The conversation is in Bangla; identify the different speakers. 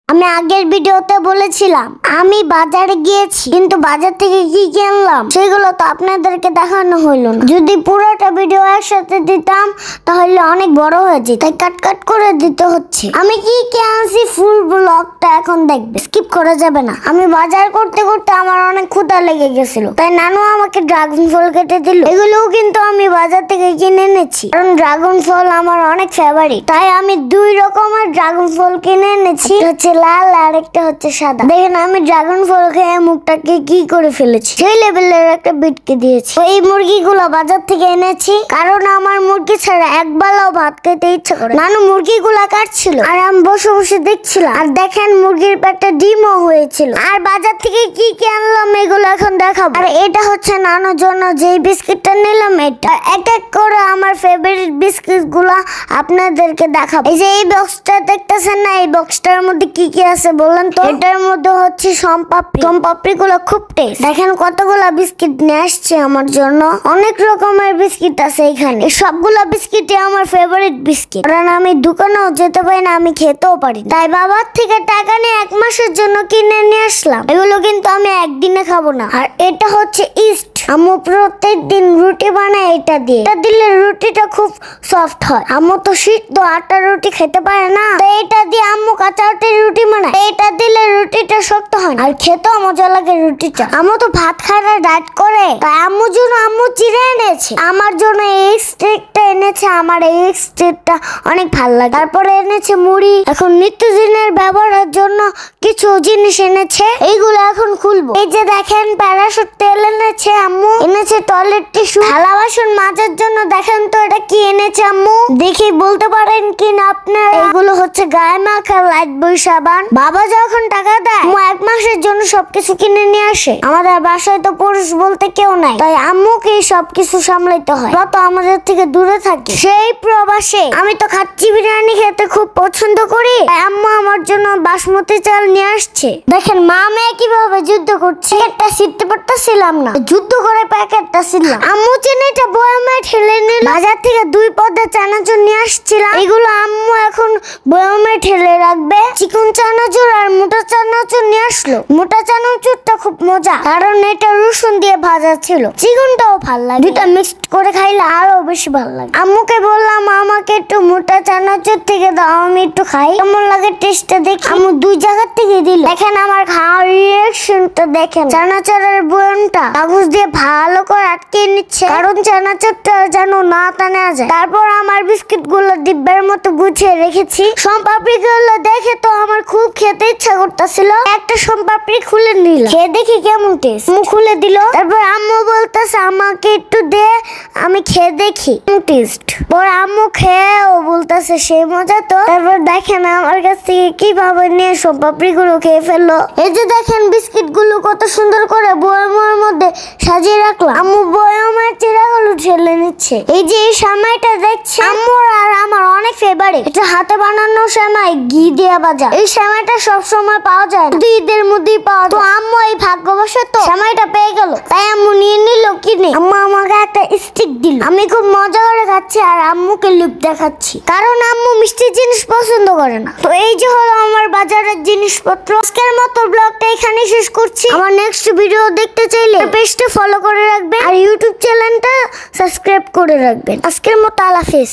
Speaker 1: আমি আগের ভিডিওতে বলেছিলাম আমি বাজারে গিয়েছি, কিন্তু বাজার থেকে কি কি আনলাম সেগুলো তো আপনাদেরকে দেখানো হইলো না। যদি পুরোটা ভিডিও একসাথে দিতাম তাহলে অনেক বড় হয়ে যেত, তাই কাট কাট করে দিতে হচ্ছে। আমি কি কি আনছি ফুল ব্লগটা এখন দেখবে, স্কিপ করা যাবে না। আমি বাজার করতে করতে আমার অনেক ক্ষুধা লেগে গেছিল, তাই নানু আমাকে ড্রাগন ফল কেটে দিল। এগুলোও কিন্তু আমি বাজার থেকে কিনে এনেছি, কারণ ড্রাগন ফল আমার অনেক ফেভারিট। তাই আমি 2 রকমের ড্রাগন ফল কিনে এনেছি, হচ্ছে লাল আর একটা হচ্ছে সাদা। দেখেন আমি ড্রাগন ফল খেয়ে মুখটাকে কি করে ফেলেছি, সেই লেভেলের একটা বিটকে দিয়েছি। এই মুরগিগুলো বাজার থেকে এনেছি, কারণ আমার মুরগি ছাড়া একবেলাও ভাত খেতে ইচ্ছা করে। নানু মুরগিগুলা কাটছিল আর আমি বসে বসে দেখছিলাম। আর দেখেন মুরগির পেটে ডিমও হয়েছিল। আর বাজার থেকে কি কি আনলাম এগুলো এখন দেখাবো। আর এটা হচ্ছে নানুর জন্য যে বিস্কিটটা নিলাম, এটা এক এক করে আমার ফেভারিট বিস্কিট গুলা আপনাদেরকে দেখাবো। এই যে এই বক্সটা দেখতেছেন না, এই বক্সটার মধ্যে কি কি আছে বলেন তো? এটার মধ্যে হচ্ছে সোমপাপড়ি গুলো খুব টেস্ট। দেখেন কতগুলা বিস্কিট নিয়ে আসছে আমার জন্য। অনেক রকমের বিস্কিট আছে এখানে। এই সবগুলা বিস্কিটই আমার ফেভারিট বিস্কিট, কারণ আমি দোকানেও যেতে পারি না, আমি খেতেও পারি। তাই বাবার থেকে টাকা নিয়ে 1 মাসের জন্য কিনে নিয়ে আসলাম। এগুলো কিন্তু আমি একদিনে খাবো না। আর এটা হচ্ছে ইস্ট। আম্মু প্রত্যেকদিন রুটি বানায় এটা দিয়ে। এটা দিলে রুটিটা খুব সফট হয়। আম্মু তো সিদ্ধ আটার রুটি খেতে পারে না, তাই এটা দিয়ে আম্মু কাঁচা আটার রুটি বানায়। এটা দিলে রুটিটা শক্ত হয় আর খেতেও মজা লাগে রুটিটা। আম্মু তো ভাত খায় না, ডায়েট করে, তাই আম্মুর জন্য আম্মু চিড়ে এনেছে। আমার জন্য এই স্টেকটা এনেছে, আমার এই স্টেকটা অনেক ভালো লাগে। তারপরে এনেছে মুড়ি। এখন নিত্যদিনের ব্যবহারের জন্য কিছু জিনিস এনেছে, এইগুলো এখন খুলবো। এই যে দেখেন প্যারাশুট তেল এনেছে আম্মু, এনেছে টয়লেট টিস্যু, থালা বাসন মাজার জন্য। দেখেন তো এটা কি এনেছে আম্মু, দেখি বলতে পারেন কিনা আপনারা। এগুলো হচ্ছে গায়ে মাখা লাইট বই সাবান। বাবা যখন টাকা দেয় আম্মু 1 মাসের জন্য সবকিছু কিনে নিয়ে আসে। আমাদের বাসায় তো পুরুষ বলতে কেউ নাই, তাই আম্মুকে সবকিছু সামলাইতে হয়। যত আমাদের থেকে দূরে থাকে সেই প্রবাসে। আমি তো খাচ্ছি বিরিয়ানি খেতে খুব পছন্দ করি, তাই আম্মু আমার জন্য বাসমতি চাল নিয়ে আসছে। দেখেন মা মেয়ে কিভাবে যুদ্ধ করছে। একটা শিখতে পারতেছিলাম না, যুদ্ধ করে প্যাকেটটা ছিলাম। আম্মু চিনিটা বয়ামে ঠেলে নিল। বাজার থেকে 2 পদের চানাচুর নিয়ে আসছিলাম, এগুলো আম্মু এখন বয়ামে ঠেলে রাখবে। চিকন চানাচুর আর মোটা চানাচুর নিয়ে আসলো। মোটা চানাচুরটা খুব মজা, কারণ এটা রসুন দিয়ে ভাজা ছিল। চিকনটাও ভালো লাগে, দুটা মিক্সড করে খাইলে আরো বেশি ভালো লাগে। আম্মুকে বললাম আমাকে একটু মোটা চানাচুর থেকে দাও, আমি একটু খাই, কেমন লাগে টেস্টটা দেখি। আম্মু 2 জায়গা থেকে দিল। দেখেন আমার খাওয়ার রিঅ্যাকশনটা দেখেন। চানাচুরের বয়ামটা কাগজ দিয়ে ভালো করে আটকে নিচ্ছে, কারণ চানাচুরটা যেন না টানা যায়। তারপর আমার বিস্কিট গুলো ডিব্বার মতো গুছিয়ে রেখেছি। সোমপাপড়ি গুলো দেখে তো আমার খুব খেতে ইচ্ছা করতেছিল। একটা সোমপাপড়ি খুলে নিল, খেয়ে দেখি কেমন টেস্ট। আম্মু খুলে দিল। তারপর আম্মু বলতেছে আমাকে একটু দে, আমি খেয়ে দেখি টেস্ট। পর আম্মু খেয়ে ও বলতেছে সেই মজা তো। তারপর দেখেন আমার কাছ থেকে কিভাবে নিয়ে সোমপাপড়ি গুলো খেয়ে ফেললো। এই যে দেখেন বিস্কিট গুলো কত সুন্দর করে বয়ামের মধ্যে সাজিয়ে রাখলাম। আম্মু বয়ামের চিরাগুলো ঢেলে নিচ্ছে। এই যে এই সেমাইটা দেখছে আম্মুর আর আমার অনেক ফেভারিট। এটা হাতে বানানো সেমাই, ঘি দিয়ে ভাজা। এই সেমাইটা সব সময় পাওয়া যায় না, শুধু ঈদের মধ্যেই পাওয়া যায়। তো আম্মু এই ভাগ্যবশত সেমাইটা পেয়ে গেল, তাই আম্মু নিয়ে নিল কিনে। আম্মু আমাকে একটা স্টিক দিল। আমি খুব মজা করে খাচ্ছি আর আম্মুকে লুপ দেখাচ্ছি, কারণ আম্মু মিষ্টি জিনিস পছন্দ করে না। তো এই যে হলো আমার বাজারের জিনিসপত্র। আজকের মতো ব্লগটা এখানে শেষ করছি। আমার নেক্সট ভিডিও দেখতে চাইলে পেজটা ফলো করে রাখবেন আর ইউটিউব চ্যানেলটা সাবস্ক্রাইব করে রাখবেন। আজকের মতো আল্লাহ হাফেজ।